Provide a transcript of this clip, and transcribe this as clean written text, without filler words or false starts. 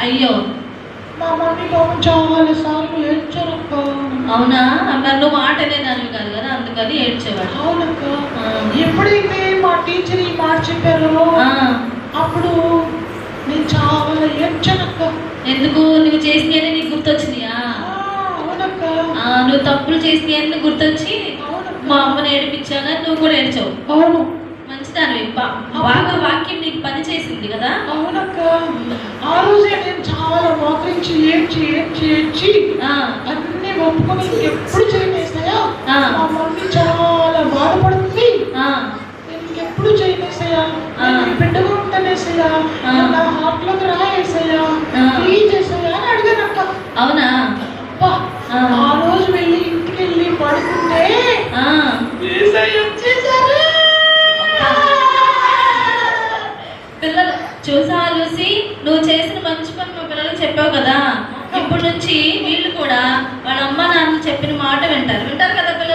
అయ్యో, మా మమ్మీ పాపం చాలా సార్లు ఏడ్చారక్క. అవునా? నన్ను మాట అనేదానివి కాదు కదా, అందుకని ఏడ్చేవాడు. అవునక్క. ఎప్పుడైతే మా టీచర్ ఈ మాట చెప్పారో అప్పుడు నేను చాలా ఏడ్చానక్క. ఎందుకు? నువ్వు చేసినవి నీకు గుర్తొచ్చినాయా? అవునక్క. నువ్వు తప్పులు చేసినవన్నీ గుర్తొచ్చి మా అమ్మని ఏడిపించాగా నువ్వు కూడా ఏడ్చావు. అవును. మంచిదానివి, బాగా వాక్యం నీకు పని చేసింది కదా. అవునక్క. ఆ రోజే నేను చాలా మోకరించి ఏడ్చి ఏడ్చి ఏడ్చి అన్ని ఒప్పుకొని ఎప్పుడు చేయలేసాయా మా మమ్మీ చాలా బాధపడుతుంది. నేను ఇంకెప్పుడు చేయలేసాయా, బిడ్డగా ఉంటానేసయ్యా, నా హార్ట్ లోకి రాయేసయ్యా, ప్లీజ్ చేసాయా అని అడిగానక్క. అవునా? ఆ రోజు వెళ్ళి ఇంటికి వెళ్ళి పడుకుంటే పిల్లలు చూసా లూసి, నువ్వు చేసిన మంచి పని మా పిల్లలకు చెప్పావు కదా, ఇప్పటి నుంచి వీళ్ళు కూడా వాళ్ళ అమ్మ నాన్న చెప్పిన మాట వింటారు కదా పిల్లలు.